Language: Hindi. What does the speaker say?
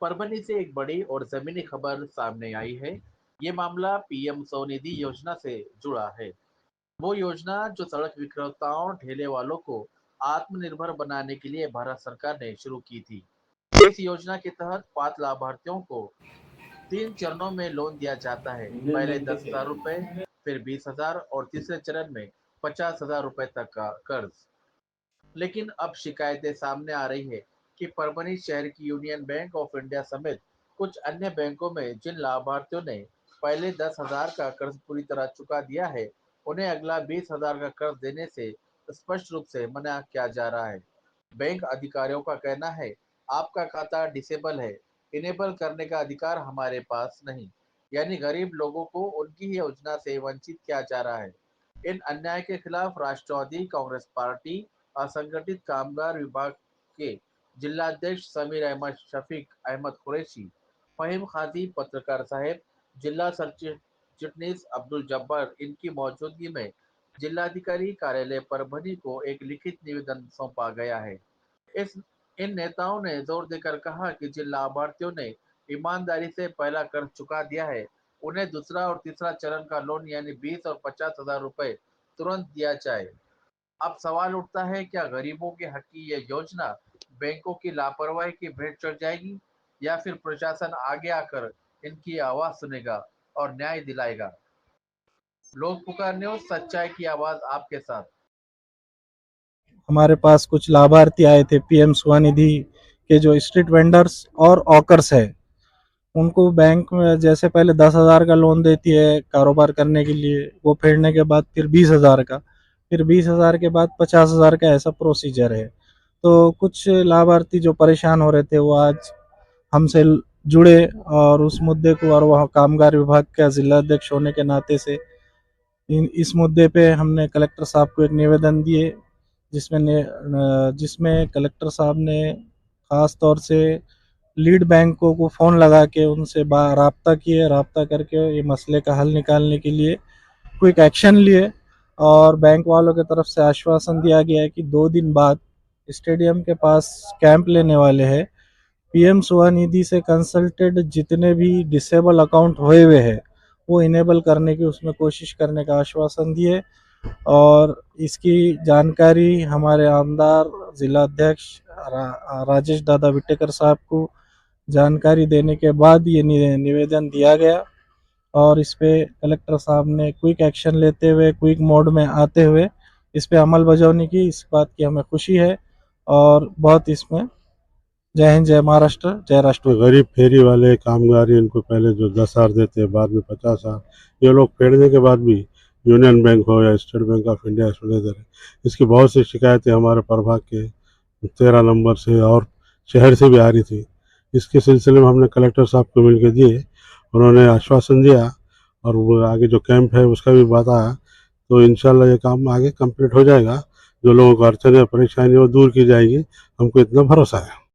परभनी से एक बड़ी और जमीनी खबर सामने आई है। ये मामला पीएम स्वनिधि योजना से जुड़ा है। वो योजना जो सड़क विक्रेताओं ठेले वालों को आत्मनिर्भर बनाने के लिए भारत सरकार ने शुरू की थी। इस योजना के तहत 5 लाभार्थियों को 3 चरणों में लोन दिया जाता है। पहले 10,000 रुपए, फिर 20,000 और तीसरे चरण में 50,000 रुपए तक का कर्ज। लेकिन अब शिकायतें सामने आ रही है कि परभनी शहर की यूनियन बैंक ऑफ इंडिया समेत कुछ अन्य बैंकों में जिन लाभार्थियों ने पहले 10,000 का कर्ज पूरी तरह चुका दिया है, उन्हें अगला 20,000 का कर्ज देने से स्पष्ट रूप से मना किया जा रहा है। बैंक अधिकारियों का कहना है, आपका खाता डिसेबल है, इनेबल करने का अधिकार हमारे पास नहीं। यानी गरीब लोगों को उनकी ही योजना से वंचित किया जा रहा है। इन अन्याय के खिलाफ राष्ट्रवादी कांग्रेस पार्टी असंगठित कामगार विभाग के जिलाध्यक्ष समीर अहमद, शफीक अहमद कुरैशी, फहीम खाजी पत्रकार साहब, जिला चिटनीस अब्दुल जब्बार इनकी मौजूदगी में जिलाधिकारी कार्यालय परभनी को एक लिखित निवेदन सौंपा गया है। इस इन नेताओं ने जोर देकर कहा कि जिन लाभार्थियों ने ईमानदारी से पहला कर्ज चुका दिया है, उन्हें दूसरा और तीसरा चरण का लोन यानी 20 और 50,000 रुपए तुरंत दिया जाए। अब सवाल उठता है, क्या गरीबों के हक की ये योजना बैंकों की लापरवाही की भेंट चढ़ जाएगी या फिर प्रशासन आगे आकर इनकी आवाज सुनेगा और न्याय दिलाएगा? लोग पुकार न्यूज़, सच्चाई की आवाज आपके साथ। हमारे पास कुछ लाभार्थी आए थे पीएम स्वनिधि के, जो स्ट्रीट वेंडर्स और ऑकर्स है। उनको बैंक में जैसे पहले 10,000 का लोन देती है कारोबार करने के लिए, वो फेडने के बाद फिर 20,000 का, फिर 20,000 के बाद 50,000 का, ऐसा प्रोसीजर है। तो कुछ लाभार्थी जो परेशान हो रहे थे वो आज हमसे जुड़े और उस मुद्दे को, और वह कामगार विभाग का जिला अध्यक्ष होने के नाते से इस मुद्दे पे हमने कलेक्टर साहब को एक निवेदन दिए, जिसमें कलेक्टर साहब ने खास तौर से लीड बैंकों को फ़ोन लगा के उनसे राब्ता किए, राब्ता करके ये मसले का हल निकालने के लिए क्विक एक्शन लिए। और बैंक वालों की तरफ से आश्वासन दिया गया है कि 2 दिन बाद स्टेडियम के पास कैंप लेने वाले हैं। पीएम स्वनिधि से कंसल्टेड जितने भी डिसेबल अकाउंट हुए हैं वो इनेबल करने की उसमें कोशिश करने का आश्वासन दिए। और इसकी जानकारी हमारे आमदार जिला अध्यक्ष राजेश दादा विटेकर साहब को जानकारी देने के बाद ये निवेदन दिया गया और इस पे कलेक्टर साहब ने क्विक एक्शन लेते हुए, क्विक मोड में आते हुए इस पे अमल बजावनी की। इस बात की हमें खुशी है और बहुत इसमें जय हिंद, जय महाराष्ट्र, जय राष्ट्र। गरीब फेरी वाले कामगार, इनको पहले जो 10,000 देते हैं, बाद में 50,000, ये लोग फेरने के बाद भी यूनियन बैंक हो या स्टेट बैंक ऑफ इंडिया इसमें दे रहे। इसकी बहुत सी शिकायतें हमारे प्रभाग के 13 नंबर से और शहर से भी आ रही थी। इसके सिलसिले में हमने कलेक्टर साहब को मिल के दिए, उन्होंने आश्वासन दिया और वो आगे जो कैंप है उसका भी बताया। तो इंशाल्लाह ये काम आगे कंप्लीट हो जाएगा। जो लोगों को अड़चन या परेशानी वो दूर की जाएगी, हमको इतना भरोसा है।